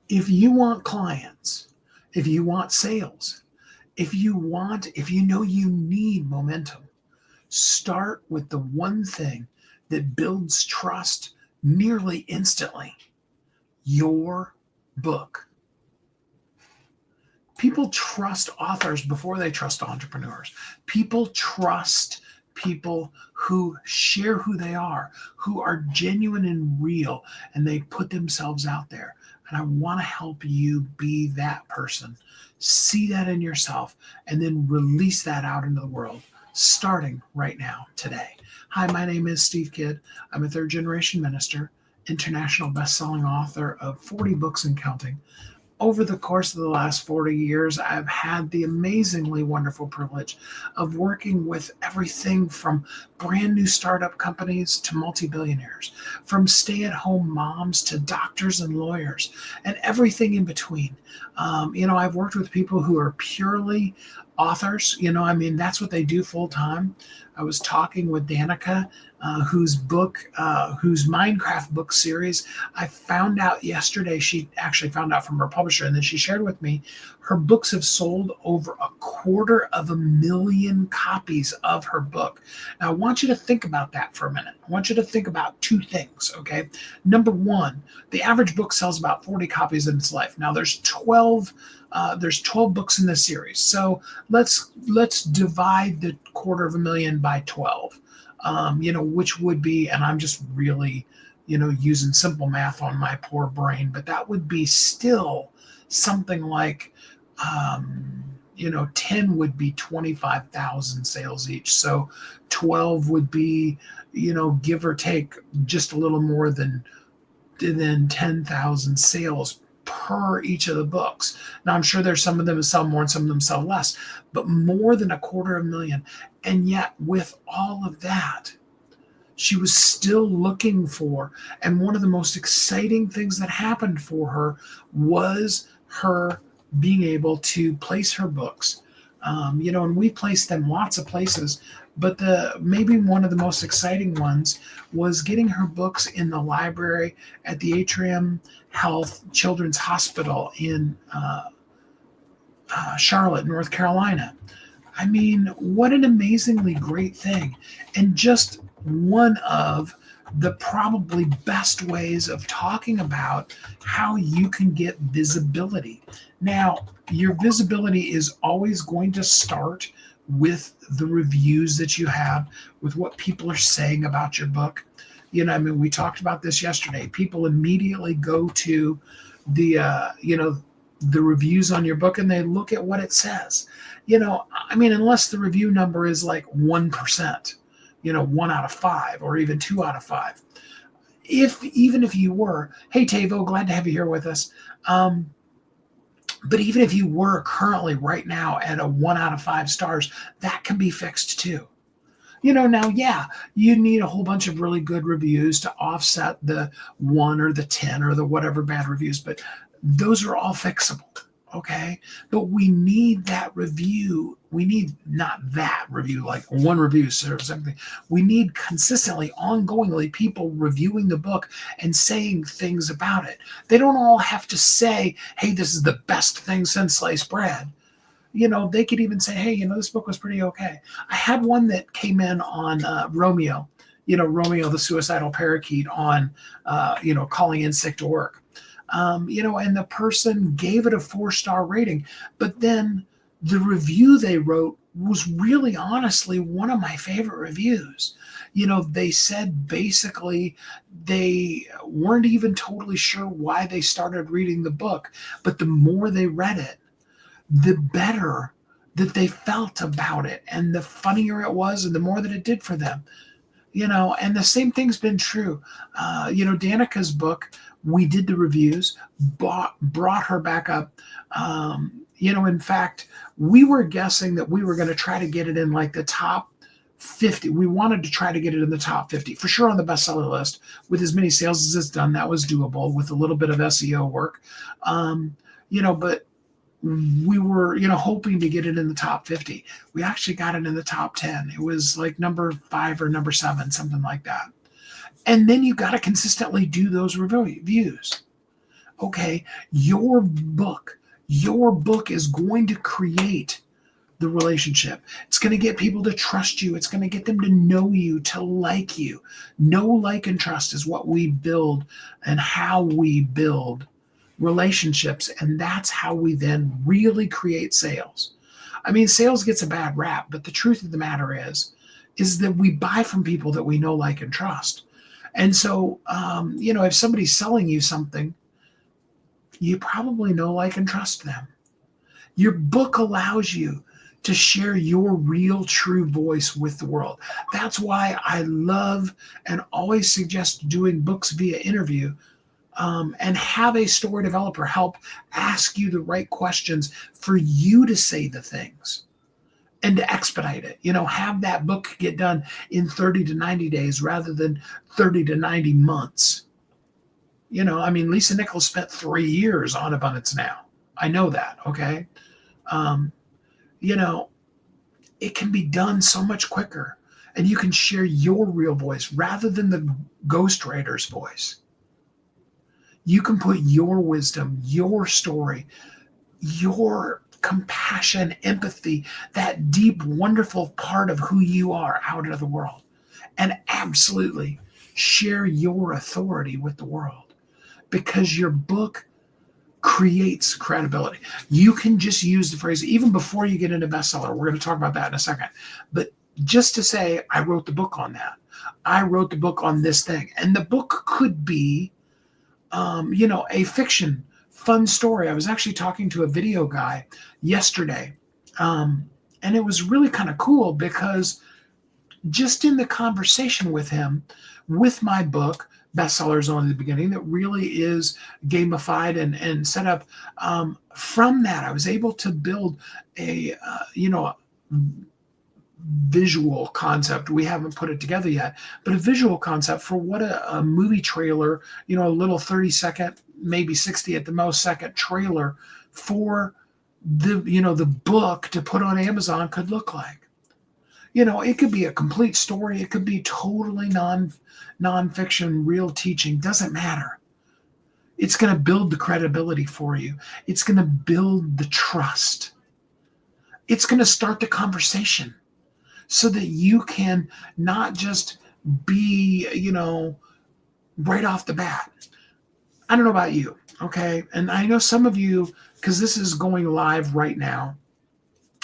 If you want clients, if you want sales, if you know you need momentum, start with the one thing that builds trust nearly instantly: your book. People trust authors before they trust entrepreneurs. People trust people who share who they are, who are genuine and real, and they put themselves out there. And I want to help you be that person. See that in yourself and then release that out into the world, starting right now, today. Hi, my name is Steve Kidd. I'm a third generation minister, international best-selling author of 40 books and counting. Over the course of the last 40 years, I've had the amazingly wonderful privilege of working with everything from brand new startup companies to multi-billionaires, from stay-at-home moms to doctors and lawyers, and everything in between. I've worked with people who are purely authors. That's what they do full time. I was talking with Danica, whose Minecraft book series, I found out yesterday. She actually found out from her publisher, and then she shared with me her books have sold over 250,000 copies of her book. Now, I want you to think about that for a minute. I want you to think about two things, okay? Number one, the average book sells about 40 copies in its life. Now, there's 12 books in this series. So let's divide the 250,000 by 12. Which would be, and I'm just really, using simple math on my poor brain, but that would be still something like, 10 would be 25,000 sales each. So 12 would be, give or take just a little more than 10,000 sales per each of the books. Now, I'm sure there's some of them that sell more and some of them sell less, but more than 250,000. And yet, with all of that, she was still looking for, and one of the most exciting things that happened for her was her being able to place her books. And we placed them lots of places, but maybe one of the most exciting ones was getting her books in the library at the Atrium Health Children's Hospital in Charlotte, North Carolina. I mean, what an amazingly great thing. And just one of the probably best ways of talking about how you can get visibility. Now, your visibility is always going to start with the reviews that you have, with what people are saying about your book. We talked about this yesterday. People immediately go to the reviews on your book and they look at what it says. Unless the review number is like 1%, 1 out of 5 or even 2 out of 5. Even if you were, hey, Tavo, glad to have you here with us. But even if you were currently right now at a 1 out of 5 stars, that can be fixed too. Now, yeah, you need a whole bunch of really good reviews to offset the 1 or the 10 or the whatever bad reviews, but those are all fixable. Okay. But we need that review. We need not that review, like one review serves everything. We need consistently, ongoingly people reviewing the book and saying things about it. They don't all have to say, hey, this is the best thing since sliced bread. They could even say, hey, this book was pretty okay. I had one that came in on Romeo, Romeo the suicidal parakeet on, calling in sick to work. And the person gave it a 4-star rating, but then the review they wrote was really honestly one of my favorite reviews. They said basically they weren't even totally sure why they started reading the book, but the more they read it, the better that they felt about it and the funnier it was and the more that it did for them. And the same thing's been true. Danica's book, we did the reviews, brought her back up. In fact, we were guessing that we were going to try to get it in like the top 50. We wanted to try to get it in the top 50 for sure on the bestseller list. With as many sales as it's done, that was doable with a little bit of SEO work. But we were, hoping to get it in the top 50. We actually got it in the top 10. It was like number 5 or number 7, something like that. And then you got to consistently do those reviews. Okay, your book is going to create the relationship. It's going to get people to trust you. It's going to get them to know you, to like you. Know, like, and trust is what we build and how we build relationships. And that's how we then really create sales. I mean, sales gets a bad rap, but the truth of the matter is that we buy from people that we know, like, and trust. And so, if somebody's selling you something, you probably know, like, and trust them. Your book allows you to share your real, true voice with the world. That's why I love and always suggest doing books via interview, and have a story developer help ask you the right questions for you to say the things and to expedite it. Have that book get done in 30 to 90 days rather than 30 to 90 months. I mean, Lisa Nichols spent 3 years on Abundance Now. I know that, okay? Um, you know, it can be done so much quicker, and you can share your real voice rather than the ghostwriter's voice. You can put your wisdom, your story, your compassion, empathy, that deep, wonderful part of who you are out into the world, and absolutely share your authority with the world, because your book creates credibility. You can just use the phrase, even before you get into bestseller. We're going to talk about that in a second. But just to say, I wrote the book on that. I wrote the book on this thing. And the book could be, a fiction, fun story. I was actually talking to a video guy yesterday. And it was really kind of cool because just in the conversation with him, with my book, Bestsellers only the beginning, that really is gamified and set up. From that, I was able to build a visual concept. We haven't put it together yet, but a visual concept for what a movie trailer, a little 30-second, maybe 60 at the most second trailer for the book to put on Amazon could look like. It could be a complete story. It could be totally nonfiction, real teaching. Doesn't matter. It's going to build the credibility for you. It's going to build the trust. It's going to start the conversation so that you can not just be, right off the bat. I don't know about you, okay? And I know some of you, because this is going live right now,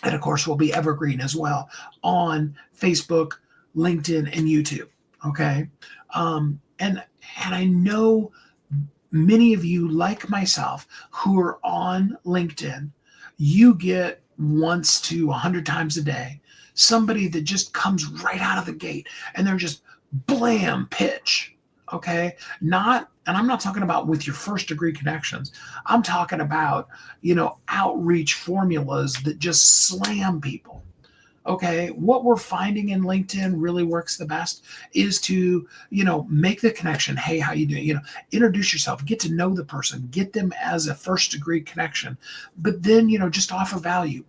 and of course, will be evergreen as well on Facebook, LinkedIn, and YouTube. Okay. And I know many of you, like myself, who are on LinkedIn, you get once to 100 times a day somebody that just comes right out of the gate and they're just blam pitch. Okay. And I'm not talking about with your first degree connections. I'm talking about, outreach formulas that just slam people. Okay. What we're finding in LinkedIn really works the best is to, make the connection. Hey, how you doing? Introduce yourself, get to know the person, get them as a first degree connection, but then, just offer value.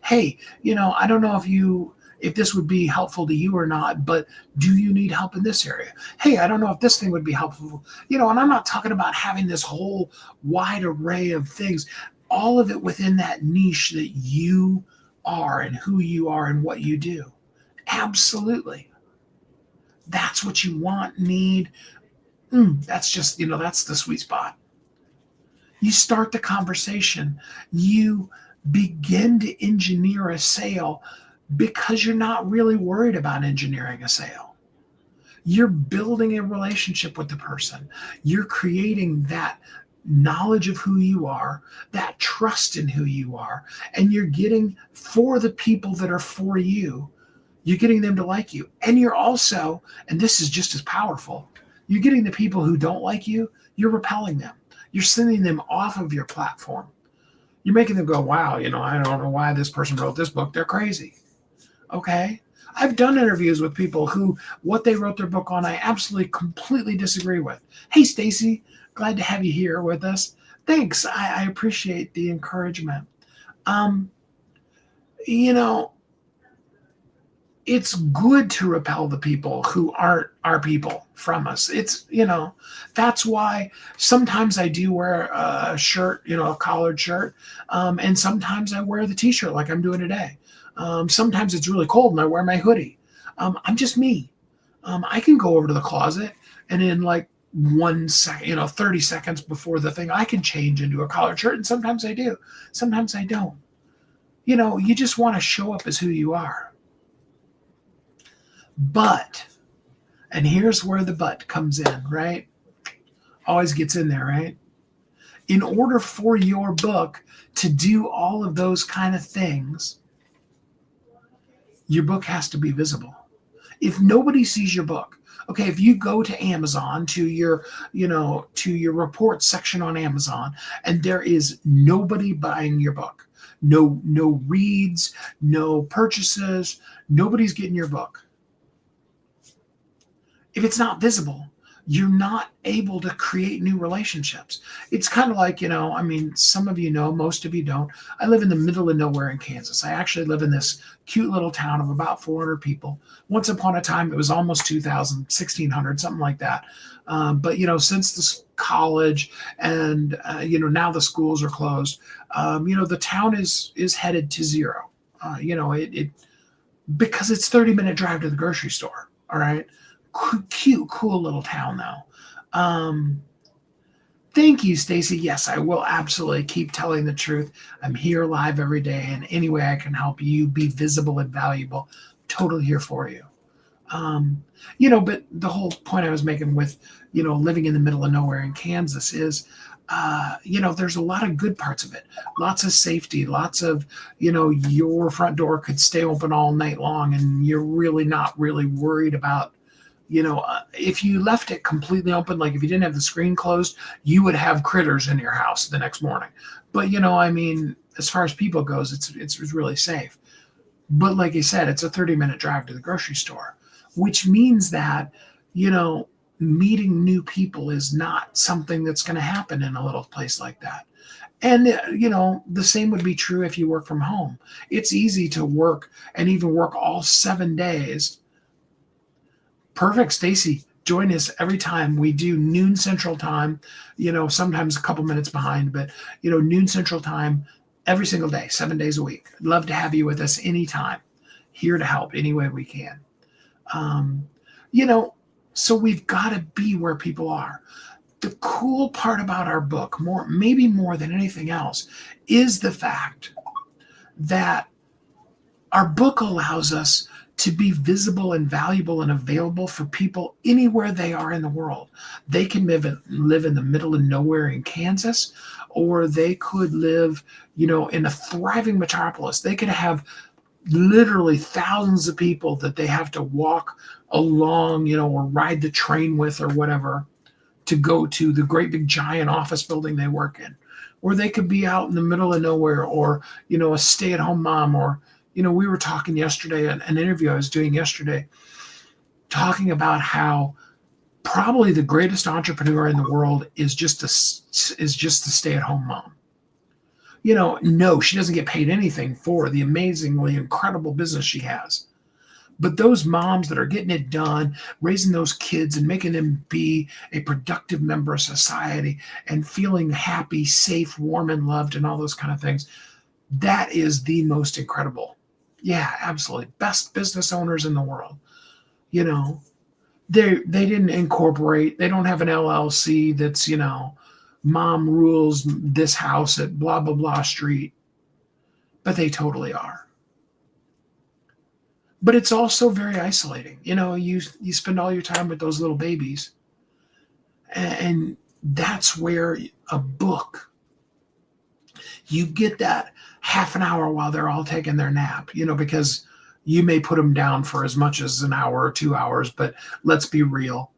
Hey, I don't know if this would be helpful to you or not, but do you need help in this area? Hey, I don't know if this thing would be helpful. And I'm not talking about having this whole wide array of things, all of it within that niche that you are and who you are and what you do. Absolutely. That's what you want, need. That's just, that's the sweet spot. You start the conversation. You begin to engineer a sale because you're not really worried about engineering a sale. You're building a relationship with the person. You're creating that knowledge of who you are, that trust in who you are, and you're getting for the people that are for you, you're getting them to like you. And you're also, and this is just as powerful, you're getting the people who don't like you, you're repelling them. You're sending them off of your platform. You're making them go, wow, I don't know why this person wrote this book. They're crazy. Okay. I've done interviews with people who what they wrote their book on, I absolutely completely disagree with. Hey, Stacy, glad to have you here with us. Thanks. I appreciate the encouragement. You know, it's good to repel the people who aren't our people from us. It's, that's why sometimes I do wear a shirt, a collared shirt. And sometimes I wear the t-shirt like I'm doing today. Sometimes it's really cold and I wear my hoodie. I'm just me. I can go over to the closet and in like 1 second, 30 seconds before the thing, I can change into a collared shirt. And sometimes I do. Sometimes I don't. You just want to show up as who you are. But, and here's where the but comes in, right? Always gets in there, right? In order for your book to do all of those kind of things, your book has to be visible. If nobody sees your book, okay, if you go to Amazon to your report section on Amazon and there is nobody buying your book, no reads, no purchases, nobody's getting your book. If it's not visible, you're not able to create new relationships. It's kind of like, some of you know, most of you don't. I live in the middle of nowhere in Kansas. I actually live in this cute little town of about 400 people. Once upon a time, it was almost 2,000, 1,600, something like that. But, since this college and, now the schools are closed, the town is headed to zero. Because it's 30-minute drive to the grocery store. All right. Cute, cool little town though. Thank you, Stacy. Yes, I will absolutely keep telling the truth. I'm here live every day, and any way I can help you be visible and valuable, totally here for you. But the whole point I was making with, living in the middle of nowhere in Kansas is, there's a lot of good parts of it. Lots of safety, lots of, your front door could stay open all night long and you're really not really worried about, if you left it completely open, like if you didn't have the screen closed, you would have critters in your house the next morning. But, as far as people goes, it's really safe. But like I said, it's a 30-minute drive to the grocery store, which means that, meeting new people is not something that's going to happen in a little place like that. And, the same would be true if you work from home. It's easy to work and even work all 7 days. Perfect, Stacy. Join us every time. We do noon Central Time, sometimes a couple minutes behind, but, noon Central Time every single day, 7 days a week. I'd love to have you with us anytime. Here to help any way we can. So we've got to be where people are. The cool part about our book, maybe more than anything else, is the fact that our book allows us to be visible and valuable and available for people anywhere they are in the world. They can live in the middle of nowhere in Kansas, or they could live, in a thriving metropolis. They could have literally thousands of people that they have to walk along, or ride the train with or whatever to go to the great big giant office building they work in. Or they could be out in the middle of nowhere, or, a stay-at-home mom, or, we were talking yesterday, an interview I was doing yesterday, talking about how probably the greatest entrepreneur in the world is just a stay-at-home mom. No, she doesn't get paid anything for the amazingly incredible business she has. But those moms that are getting it done, raising those kids and making them be a productive member of society and feeling happy, safe, warm, and loved and all those kind of things, that is the most incredible. Yeah, absolutely. Best business owners in the world. They didn't incorporate. They don't have an LLC that's, mom rules this house at blah, blah, blah street. But they totally are. But it's also very isolating. You spend all your time with those little babies. And that's where a book, you get that half an hour while they're all taking their nap, because you may put them down for as much as an hour or 2 hours, but let's be real,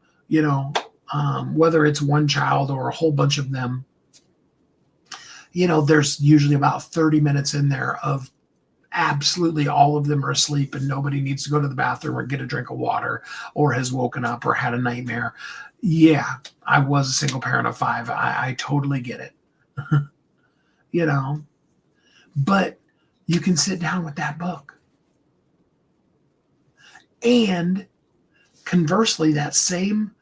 whether it's one child or a whole bunch of them, there's usually about 30 minutes in there of absolutely all of them are asleep and nobody needs to go to the bathroom or get a drink of water or has woken up or had a nightmare. Yeah, I was a single parent of 5. I totally get it. But you can sit down with that book And conversely, that same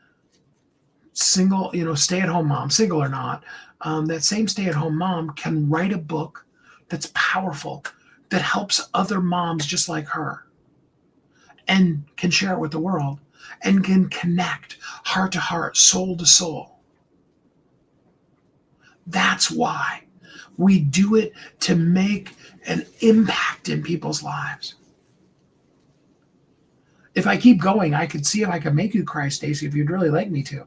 single, stay-at-home mom, single or not, that same stay-at-home mom can write a book that's powerful, that helps other moms just like her, and can share it with the world, and can connect heart to heart, soul to soul. That's why we do it, to make an impact in people's lives. If I keep going, I could see if I could make you cry, Stacy, if you'd really like me to.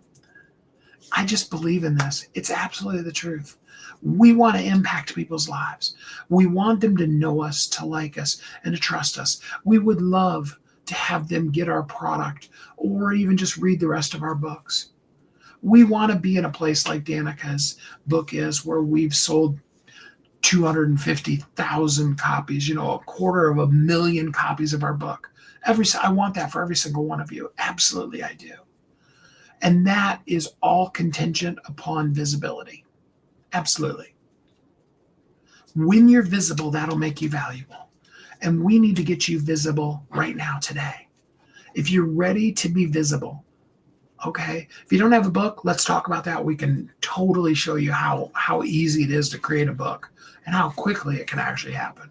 I just believe in this. It's absolutely the truth. We want to impact people's lives. We want them to know us, to like us, and to trust us. We would love to have them get our product or even just read the rest of our books. We want to be in a place like Danica's book is, where we've sold 250,000 copies, 250,000 copies of our book. I want that for every single one of you. Absolutely, I do. And that is all contingent upon visibility. Absolutely. When you're visible, that'll make you valuable. And we need to get you visible right now, today. If you're ready to be visible, okay? If you don't have a book, let's talk about that. We can totally show you how easy it is to create a book and how quickly it can actually happen.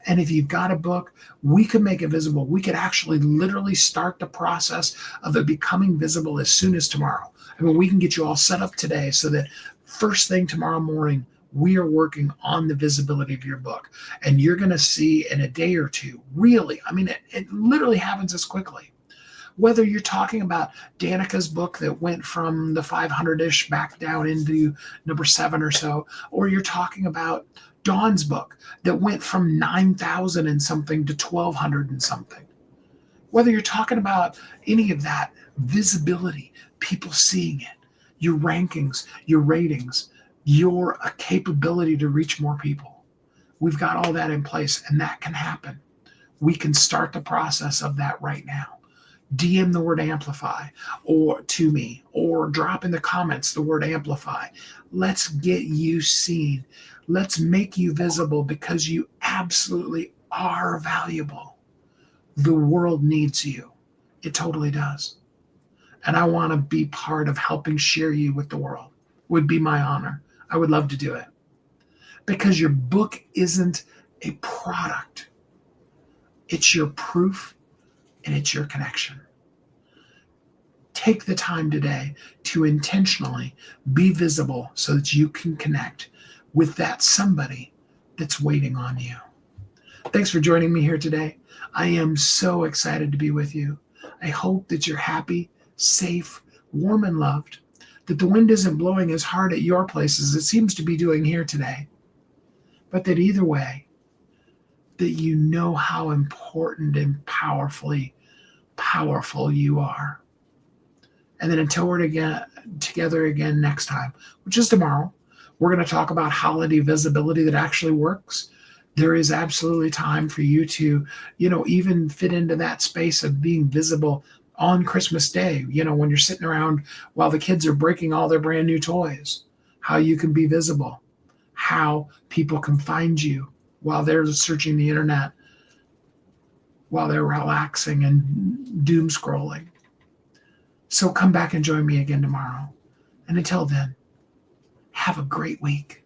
And if you've got a book, we can make it visible. We could actually literally start the process of it becoming visible as soon as tomorrow. I mean, we can get you all set up today so that first thing tomorrow morning, we are working on the visibility of your book. And you're going to see in a day or two, really, I mean, it literally happens this quickly. Whether you're talking about Danica's book that went from the 500-ish back down into number 7 or so, or you're talking about Dawn's book that went from 9,000 and something to 1,200 and something. Whether you're talking about any of that, visibility, people seeing it, your rankings, your ratings, your capability to reach more people. We've got all that in place, and that can happen. We can start the process of that right now. DM the word amplify or to me, or drop in the comments the word amplify. Let's get you seen. Let's make you visible, because you absolutely are valuable. The world needs you. It totally does. And I want to be part of helping share you with the world. Would be my honor. I would love to do it. Because your book isn't a product. It's your proof, and it's your connection. Take the time today to intentionally be visible so that you can connect with that somebody that's waiting on you. Thanks for joining me here today. I am so excited to be with you. I hope that you're happy, safe, warm, and loved, that the wind isn't blowing as hard at your place as it seems to be doing here today, but that either way, that you know how important and powerful you are. And then until we're together again next time, which is tomorrow, we're going to talk about holiday visibility that actually works. There is absolutely time for you to, even fit into that space of being visible on Christmas Day, when you're sitting around while the kids are breaking all their brand new toys, how you can be visible, how people can find you while they're searching the internet, while they're relaxing and doom scrolling. So come back and join me again tomorrow. And until then, have a great week.